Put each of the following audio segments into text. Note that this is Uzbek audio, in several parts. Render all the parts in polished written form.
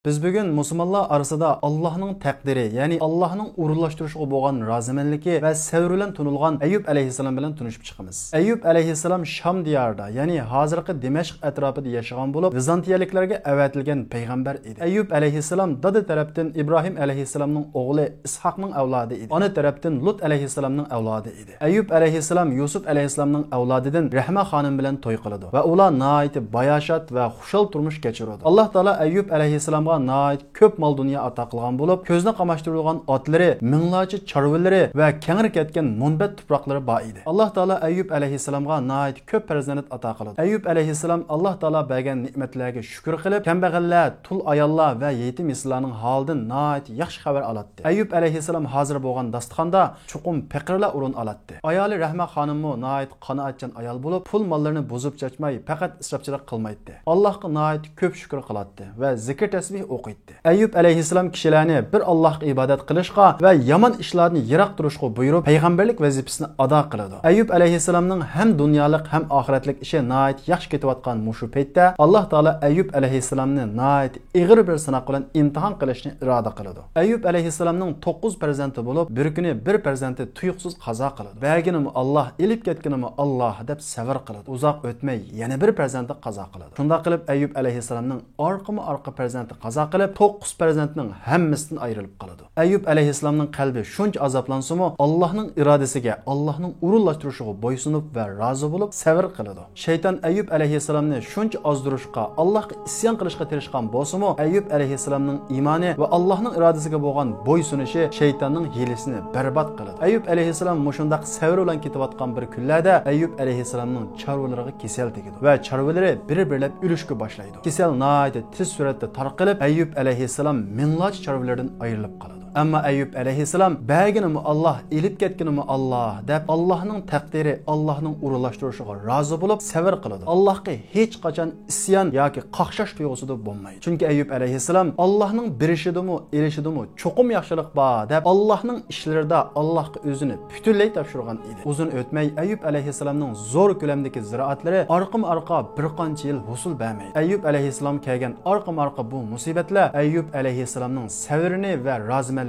Biz bugün Müslümanlar arasında Allah'ın takdiri, yani Allah'ın urullaştırışıga bo'lgan rozimanligi va sevri bilan tunilgan Ayyub alayhissalom bilan tunishib chiqamiz. Ayyub alayhissalom Sham diyorida, ya'ni hozirgi Dimashq atrofida yashagan bo'lib, Vizantiyaliklarga avatilgan payg'ambar edi. Ayyub alayhissalom dada tarafdan İbrahim alayhissalomning o'g'li Ishoqning avlodi edi. Ona tarafdan Lut alayhissalomning avlodi edi. Ayyub alayhissalom Yusuf alayhissalomning avlodidan Rahma xonim bilan to'y qiladi va ular nihoyat bayoshat va xushal turmush kechiradi. Alloh taolo Ayyub alayhissalom nait köp mal dünya ata qilgan bo'lib, ko'zni qamashtirilgan otlari, minglarcha chorvalari va kengir ketgan munbat tuproqlari bor edi. Alloh taolo Ayyub alayhissalomga nait köp farzand ata qildi. Ayyub alayhissalom Alloh taolo bergan ne'matlarga shukr qilib, kambag'allar, tul ayollar va yetim mislarning holidan nait yaxshi xabar oladi. Ayyub alayhissalom hozir bo'lgan dasturxonda chuqum faqirlar o'rin oladi. Ayoli Rahma xonimmi nait qanoatchan ayol bo'lib, pul mollarini buzib chachmay, faqat isrofchilik qilmaydi. Allohga nait köp shukr qiladi va zikr tasbih o'qiydi. Ayyub alayhissalom kishilarni bir Allohga ibodat qilishga va yomon ishlarni yiroq turishga buyurib, payg'ambarlik vazifasini ado qiladi. Ayyub alayhissalomning ham dunyolik ham oxiratlik ishi nihoyat yaxshi ketayotgan mushu paytda Alloh taolo Ayyub alayhissalomni nihoyat ig'ir bir sinoq bilan imtihon qilishni iroda qiladi. Ayyub alayhissalomning 9 farzandi bo'lib, bir kuni bir farzandi tuyuqsiz qazo qiladi. Berginimi Alloh, elib ketganimi Alloh deb sabr qiladi. Uzoq o'tmay yana bir farzandi qazo qiladi. Shunda qilib Ayyub alayhissalomning orqa farzandi qazo qilib 9 farzandning hammasidan ayrilib qoladi. Ayyub alayhissalomning qalbi shuncha azoblansimi, Allohning irodasiga, Allohning urulashtirishiga bo'ysunib va rozi bo'lib sabr qiladi. Shayton Ayyub alayhissalomni shuncha ozdirishga, Allohga isyon qilishga tirishgan bo'lsa-mu, Ayyub alayhissalomning iymoni va Allohning irodasiga bo'lgan bo'ysunishi shaytonning hiylesini barbod qiladi. Ayyub alayhissalom mushundaq sabr bilan ketayotgan bir kunlarda Ayyub alayhissalomning chorvalariga kasal tegadi va chorvalari bir-birlab o'lishga boshlaydi. Kasal nihoyat tez suratda tarqalib, Ayyub alayhissalom minglab chorvalardan ayrilib qoladi. Amma Ayyub alayhissalom berginimi Alloh, elib ketganimi Alloh deb Allohning taqdiri, Allohning urulashtirishiga rozi bo'lib sabr qiladi. Allohga hech qachon isyon yoki qaqshash tuyg'usida bo'lmaydi. Chunki Ayyub alayhissalom Allohning berishidimi, elishidimi cho'qim yaxshilik bor deb Allohning ishlarida Allohga o'zini butunlay topshirgan edi. Uzun o'tmay Ayyub alayhissalomning zo'r ko'lamdagi ziroatlari orqa bir qancha yil hosil bermaydi. Ayyub alayhissalom kelgan orqa bu musibatlar Ayyub alayhissalomning sabrini va rozimanligini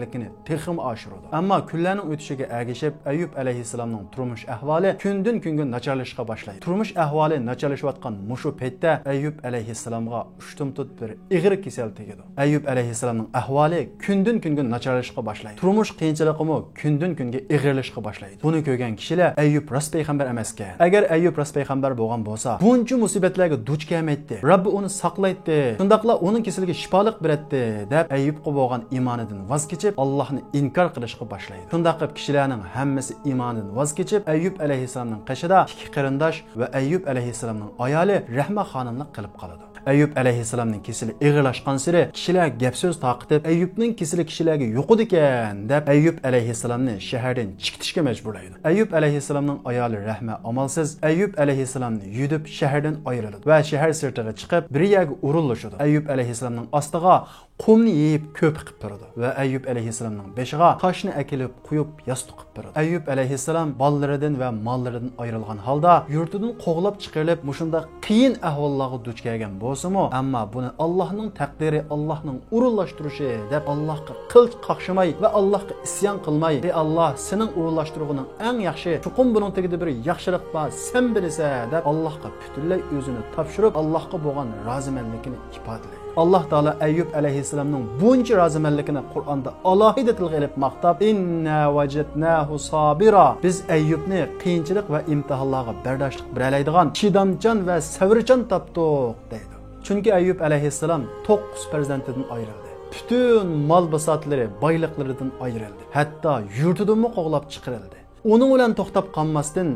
texim oshiradi. Ammo kunlarning o'tishiga ergishib Ayyub alayhissalomning turmush ahvoli kundan kunga nacharlashishga boshlaydi. Turmush ahvoli nacharlashayotgan mushu paytda Ayyub alayhissalomga ushtumtut bir ig'ir kasal tegadi. Ayyub alayhissalomning ahvoli kundan kunga nacharlashishga boshlaydi. Turmush qiyinchiliqimi kundan kunga ig'irlashishga boshlaydi. Buni ko'rgan kishilar Ayyub rost payg'ambar emas ekan. Agar Ayyub rost payg'ambar bo'lgan bo'lsa, buncha musibatlarga duch kelmaydi. Robbi uni saqlaydi. Shundaqla uning kasaliga shifolik beradi deb Ayyubga bo'lgan iymonidan voz kechib Allohni inkor qilishga boshlaydi. Shunday qilib kishilarning hammasi iymonidan voz kechib Ayyub alayhissalomning qishida ikki qarindosh va Ayyub alayhissalomning ayoli Rahma xonimlik qilib qoladi. Ayyub alayhissalomning kesili ig'irlashgan siri kishilar gap so'z taqitib Ayyubning kesili kishilarga yo'qudi ekan deb Ayyub alayhissalomni shahardan chiqitishga majburlaydi. Ayyub alayhissalomning ayoli Rahma amalsiz Ayyub alayhissalomni yudib shahardan ayriladi va shahar sirtiga chiqib bir yerga urilishadi. Ayyub alayhissalomning ostiga qumni yeyib ko'p qilib turadi va Ayyub alayhissalomning beshiga toshni akilib quyib yostiq qilib turadi. Ayyub alayhissalom bolalaridan va mollaridan ayrilgan holda yurtidan qo'g'lab chiqarilib mushunda qiyin ahvollarga duch kelgan bo'lsa-mu, ammo buni Allohning taqdiri, Allohning urulashtirishi deb Allohga qilch qaqshamay va Allohga isyon qilmay, "Ey Alloh, sening urulashtirig'ing eng yaxshi. Chuqum buning tagida bir yaxshilik bor, sen bilsa" deb Allohga butunlay o'zini topshirib, Allohga bo'lgan rozimanligini ifodalaydi. Alloh taolo Ayyub alayhissalomning buncha rozimanligini Qur'onda alohida tilga olib maqtab, "Inna wajadnahu sabira." Biz Ayyubni qiyinchilik va imtihonlarga bardoshlik beroladigan, chidamchan va sabrchan topdik deydi. Chunki Ayyub alayhissalom 9 farzandidan ayrildi. Bütün mal basatlari, boyliqlaridan ayrildi. Hatto yurtidanmi qo'g'lab chiqarildi. Uning bilan to'xtab qolmasdan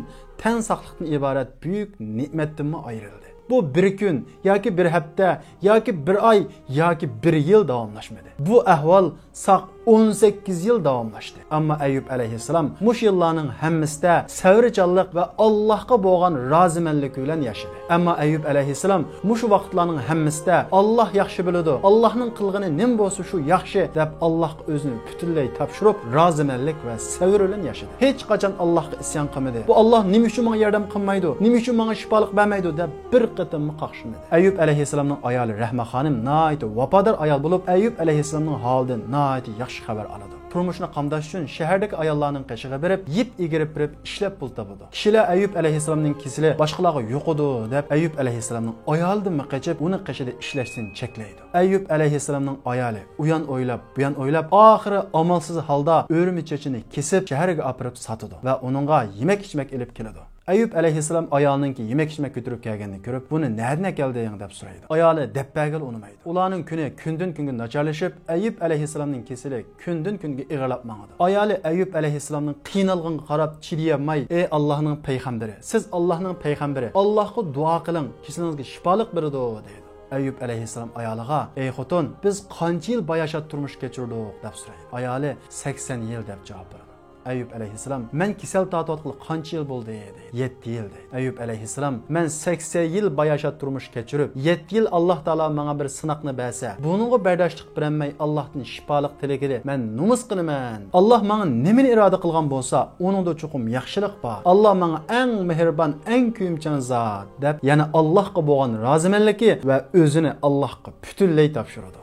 tan saqliqdan iborat buyuk ne'matdanmi ayrildi. Bu bir kun yoki bir hafta yoki bir oy yoki bir yil davomlashmadi. Bu ahvol saq 18 yıl davamlaşdı. Amma Eyyub aleyhisselam muş yıllarning hammasida savrichanlik va Allohga bo'lgan rozimanlik bilan yashadi. Amma Eyyub aleyhisselam muş vaqtlarning hammasida Alloh yaxshi biladi, Allohning qilgani nim bo'lsa shu yaxshi deb Allohga o'zini butunlay topshirib, rozimanlik va savr bilan yashadi. Hech qachon Allohga isyon qilmadi. Bu Alloh nima uchun menga yordam qilmaydi, nima uchun menga shifolik bermaydi deb bir qitim qaqshimadi. Eyyub aleyhisselamning ayoli Rahma xonim nihoyat vafodor ayol bo'lib, Eyyub aleyhisselamning holidan nihoyat yaxshi xabar oladi. Turmushni qamdash uchun shahardagi ayollarning qishig'iga berib, yip egirib berib ishlab pul topadi. Kishilar Eyyub aleyhisselamning kesili boshqalarga yo'qidi deb Eyyub aleyhisselamning ayolidan qochib, uni qishida ishlashdan cheklaydi. Eyyub aleyhisselamning ayoli uyan o'ylab, buyan o'ylab, oxiri amalsiz holda o'rimi chechini kesib shaharga olib sotadi va uningga yemak-ichmak olib keladi. Eyyub aleyhisselam ayolninki yemek içmek götürüp kelganini ko'rib, buni nereden kelding deb so'raydi. Ayoli deppagil unamaydi. Ularning kuni kundan kunga nacharlashib, Eyyub aleyhisselamning kesili kundan kunga ig'irlab mangadi. Ayoli Eyyub aleyhisselamning qiynalganiga qarab chidayolmay, "Ey Allohning payg'ambari, siz Allohning payg'ambari, Allohga duo qiling, kesilingizga shifolik beradi" deydi. Eyyub aleyhisselam ayoliga, "Ey xotin, biz qancha yil bayashat turmush kechirdik" deb so'raydi. Ayoli 80 yil deb javob beradi. Eyyub aleyhisselam, "Men kesel tatotqil qancha yil bo'ldi?" dedi. 7 yil dedi. Eyyub aleyhisselam, "Men 80 yil bayashat turmush kechirib, 7 yil Alloh taolo menga bir sinoqni bersa, buningga bardashlik bermay Allohdan shifolik tilegidi, men numus qilaman. Alloh menga nimani iroda qilgan bo'lsa, uningda chuqum yaxshilik bor. Alloh menga eng mehribon, eng kuyimchan zot" deb, yana Allohga bo'lgan rozimanligi va o'zini Allohga butunlay topshirdi.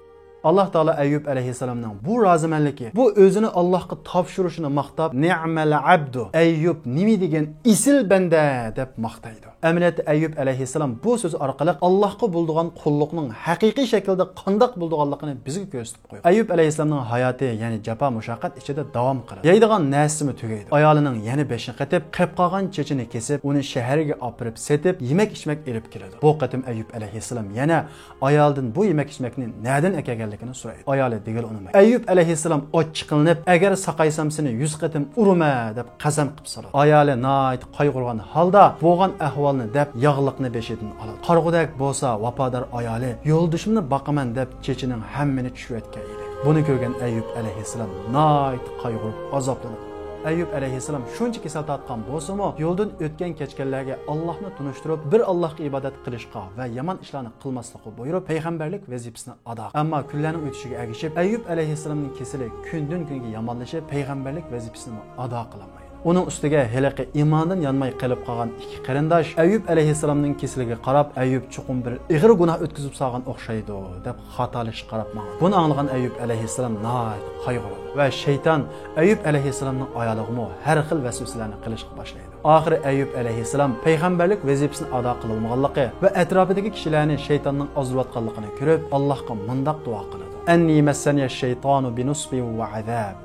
Allah Teala Eyyub aleyhisselamның bu rozimanligi, bu o'zini Allohga topshirishini maqtab, "Ni'mal abdu, Eyyub nima degan isil banda" deb maqtaydi. Amaliyotda Eyyub aleyhisselam bu so'z orqali Allohga bo'lgan qulluqning haqiqiy shaklda qanday bo'lganligini bizga ko'rsatib qo'ydi. Eyyub aleyhisselamning hayoti, ya'ni jafo mushaqqat ichida davom qiladi. Yeydigan narsimi tugaydi. Ayolining yana beshini qatib, qilib qolgan chechini kesib, uni shaharga olib setib, yemak-ichmak olib keladi. Bu qatim Eyyub aleyhisselam yana ayoldan bu yemak-ichmakni nereden ekeganligini so'raydi. Ayoli degil unamay. Eyyub aleyhisselam ochiq qilinib, "Agar saqaysam seni 100 qatim urma" deb qasam qilib soladi. Ayoli nihoyat qayg'urgan holda bo'lgan ahvolni deb yog'liqni beshidan oladi. Qarg'udak bo'lsa vafodor ayoli, "Yo'ldishimni boqaman" deb chechining hammini tushayotgan edi. Buni ko'rgan Eyyub aleyhisselam nihoyat qayg'urib, azoblanib, Eyyub aleyhisselam shuncha kasal tatgan bo'lsa-mu, yo'ldan o'tgan kechganlarga Allohni tunishtirib, bir Allohga ibodat qilishga va yomon ishlarni qilmaslikka buyurib, payg'ambarlik vazifasini ado. Ammo kunlarning o'tishiga ergishib, Eyyub aleyhisselamning kesili kundan kunga yomonlashib, payg'ambarlik vazifasini ado qilolmaydi. Uning ustiga heliqi iymondan yonmay qilib qolgan ikki qarindosh Eyyub aleyhisselamning kesiliga qarab, "Eyyub chuqum bir ig'ir gunoh o'tkazib solgan o'xshaydi" deb xatolish qarab mangadi. Buni anglagan Eyyub aleyhisselam nihoyat qayg'uradi va shayton Eyyub aleyhisselamning ayoliga har xil vasvasalarni qilishga boshlaydi. Oxiri Eyyub aleyhisselam payg'ambarlik vazifasini ado qilolmaganligi va atrofidagi kishilarni shaytonning ozdirayotganligini ko'rib, Allohga mundoq duo qiladi. "Anni massaniya shaytonu binusbi va azab."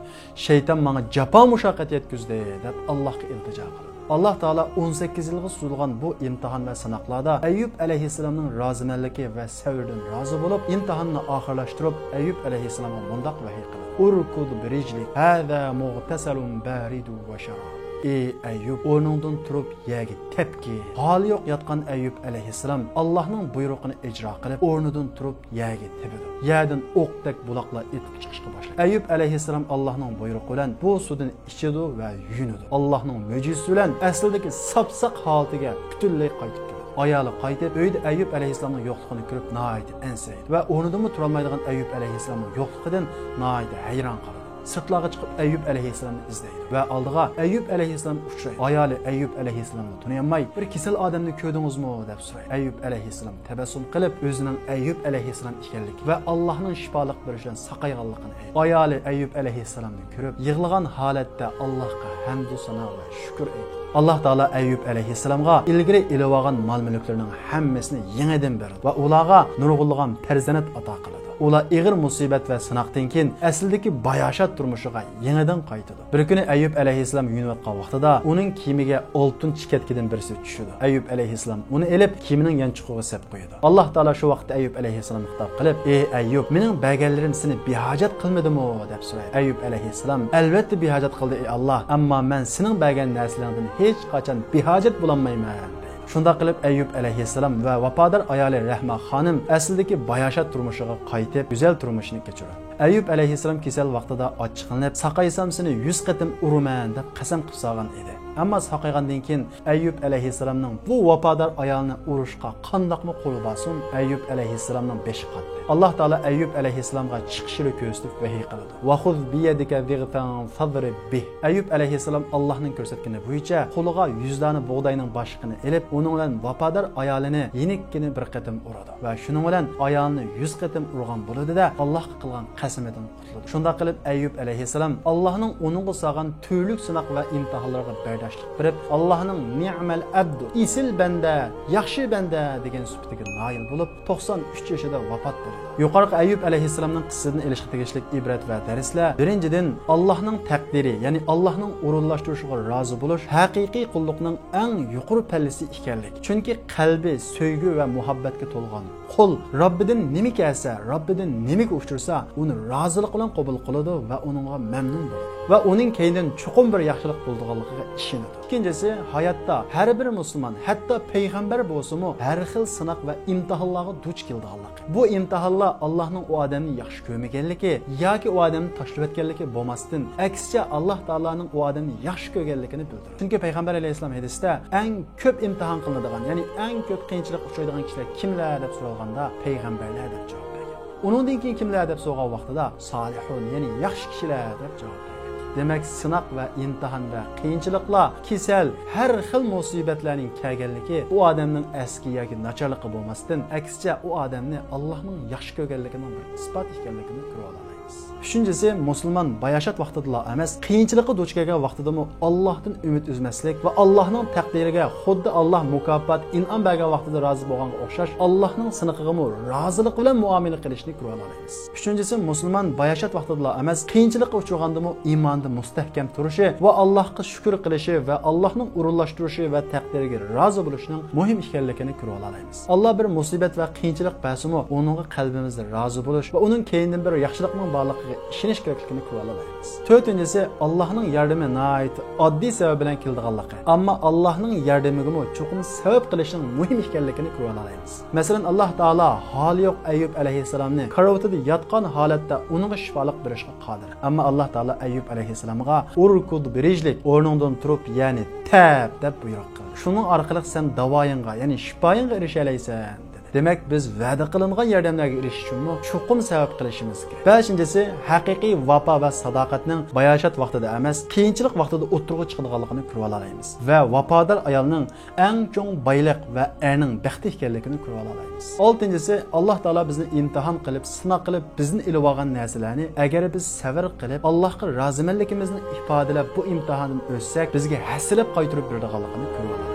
Şeytan bana jafo mushaqqat yetkazdi deb Allohga iltijo qildi. Allah Teala 18 yilga suzilgan bu imtihon va sinoqlarda Eyyub aleyhisselamning rozimanligi va savrdan rozi bo'lib, imtihonni oxirlashtirib, Eyyub aleyhisselamga mundoq vahiy qildi. "Urkud birijlik, hada mughtasalun baridu va sharab." Ey Eyyub, o'rningdan turib yegi tepki. Hali yo'q yotgan Eyyub aleyhisselam Allohning buyrug'ini ijro qilib, o'rnidan turib yegi tepdi. Yerdan o'qdek buloqlar etib chiqishga boshladi. Eyyub aleyhisselam Allohning buyrug'i bilan bu suvdan ichidi va yunidi. Allohning mo'jizasi bilan aslidagi sapsaq holatiga butunlay qaytib keldi. Ayoli qaytib, uyda Eyyub aleyhisselamning yo'qligini ko'rib nihoyat ansaydi va o'rnidan turolmaydigan Eyyub aleyhisselamning yo'qligidan nihoyat hayron qoldi. Sırtlarga çıkıp Eyyub aleyhisselamni izleydi ve aldığa Eyyub aleyhisselam uçraydi. Ayoli Eyyub aleyhisselamni tanıyamay, "Bir kesel adamni ko'rdingizmi?" deb so'raydi. Eyyub aleyhisselam tabassum qilib, o'zining Eyyub aleyhisselam ekanligi ve Allohning shifolik berishidan saqayganligini aytdi. Ayoli Eyyub aleyhisselamni ko'rib, yig'lagan holatda Allohga hamd va sano va shukr aytdi. Allah Teala Eyyub aleyhisselamga ilgari ilib olgan mol-mulklarining hammasini yangidan berdi va ularga nurg'unlagan farzand ato qildi. Ular ig'ir musibat va sinoqdan keyin aslidagi bayashat turmushiga yangidan qaytadi. Bir kuni Eyyub aleyhisselam yunayotgan vaqtida uning kiyimiga oltin chikatkidan birisi tushdi. Eyyub aleyhisselam uni elib kiyimining yanchiqiga sep qo'ydi. Alloh taolo shu vaqtda Eyyub aleyhisselam xitob qilib, "Ey Eyyub, mening berganlarim seni behojat qilmadimi?" deb so'raydi. Eyyub aleyhisselam, "Albatta behojat qildi ey Alloh, ammo men sening bergan narsalaringdan hech qachon behojat bo'lolmayman." Shunda qilib Ayyub alayhissalom va vafodor ayoli Rahma xonim aslidagi bayashat turmushiga qaytib, go'zal turmushni kechirdi. Ayyub alayhissalom kasal vaqtida ochiqlanib, saqaysam seni 100 qatim uraman deb qasam qilib solgan edi. Ammo saqaygandan keyin Ayyub alayhissalomning bu vafodor ayolni urushga qandoqmi qo'li borsin, Ayyub alayhissalomning beshi qatdi. Alloh taolo Ayyub alayhissalomga chiqishini ko'rsatib vahiy qildi. Va khuz bi yadika zighfan fadrib bih. Ayyub alayhissalom Allohning ko'rsatgani bo'yicha qo'liga 100 dona bug'doyning boshlig'ini elib, uning bilan vafodor ayolini yenikkini bir qatim uradi va shuning bilan ayolni 100 qatim urgan bo'ldi-da, Allohga qilgan qasamidan qutuldi. Shunda qilib Ayyub alayhissalom Allohning uningga solgan turlik sinoq va imtihonlarga bardoshlik berib, Allohning ni'mal abdu, isil banda, yaxshi banda degan sifatiga noil bo'lib, 93 yoshida vafot bo'ldi. Yuqorqi Ayyub alayhissalomning qissasidan elishga tegishli ibrat va darslar. Birinchidan, Allohning taqdiri, ya'ni Allohning o'rinlashtirishiga rozi bo'lish haqiqiy qulluqning eng yuqori pallasi ekanligi. Chunki qalbi sevgi va muhabbatga to'lgan qul Robbidan nima kelsa, Robbidan nimaga uchirsa, uni rozilik bilan qabul qiladi va uningga mamnun bo'ladi va uning keyindan chuqur bir yaxshilik bo'lganligiga ishonadi. İkincisi, hayotda har bir musulmon, hatto payg'ambar bo'lsa-mu, har xil sinoq va imtihonlarga duch kelganligi. Bu imtihonlar Allohning u odamni yaxshi ko'rmaganligi yoki u odamni tashlab o'tganligi bo'lmasdan, aksicha Alloh taolaning u odamni yaxshi ko'rganligini bildiradi. Chunki payg'ambar alayhisalom hadisda eng ko'p imtihon qilinadigan, ya'ni eng ko'p qiyinchilik uchraydigan kishilar kimlar deb so'ralganda payg'ambarlar deb javob bergan. Undan keyin kimlar deb so'rgan vaqtida solihun, ya'ni yaxshi kishilar deb javob bergan. Demek sınaq ve imtihan ve qiyinchiliklar, kesel, her xil musibatlarning kelganligi u odamning eski yoki nacharligi bo'lmasdan, aksicha u odamni Allohning yaxshi ko'rganligining bir isbot ekanligini ko'ra olamiz. Üçüncüsü, musulmon bayashat vaqtida emas, qiyinchilikqa duch kelgan vaqtida Allohdan umid uzmaslik va Allohning taqdiriga xuddi Alloh mukofot in'om bergan vaqtida rozi bo'lganga o'xshash Allohning siniqiga rozilik bilan muomala qilishni ko'ra olamiz. Üçüncüsü, musulmon bayashat vaqtida emas, qiyinchilikqa uchraganda iymonda mustahkam turishi va Allohga shukr qilishi va Allohning o'rinlashtirishi va taqdiriga rozi bo'lishining muhim ekanligini ko'ra olamiz. Alloh bir musibat va qiyinchilik bersimi, uningga qalbimizda rozi bo'lish va uning keyindan bir yaxshilikning borligiga ishonish kerakligini ko'ra olamiz. To'rtinchisi, Allohning yordami nihoyat oddiy sabab bilan kelganligi. Ammo Allohning yordamiga chuqur sabab qilishning muhim ekanligini ko'ra olamiz. Masalan, Alloh taolo holi yo'q Ayyub alayhissalomni karavotida yotgan holatda uningga shifolik berishga qodir. Ammo Alloh taolo Ayyub alayhissalomga urkud birijlik o'rningdan turib, ya'ni tab deb buyruq qildi. Shuning orqali sen davoyinga, ya'ni shifoyinga erisha olaysan. Demek biz va'da qilingan yordamlarga erishish uchun chuqur sabab qilishimiz kerak. Beshinchisi, haqiqiy vafo va sadoqatning bayashat vaqtida emas, qiyinchilik vaqtida o'tirg'i chiqadiganligini ko'ra olamiz va vafodor ayolning eng cho'ng boylik va erning baxti ekanligini ko'ra olamiz. Oltinchisi, Alloh taolo bizni imtihon qilib, sinov qilib, bizni ilib olgan narsalarni agar biz sabr qilib, Allohga rozimanligimizni ifodalab bu imtihondan o'tsak, bizga hasilab qaytarib beradiganligini ko'ra olamiz.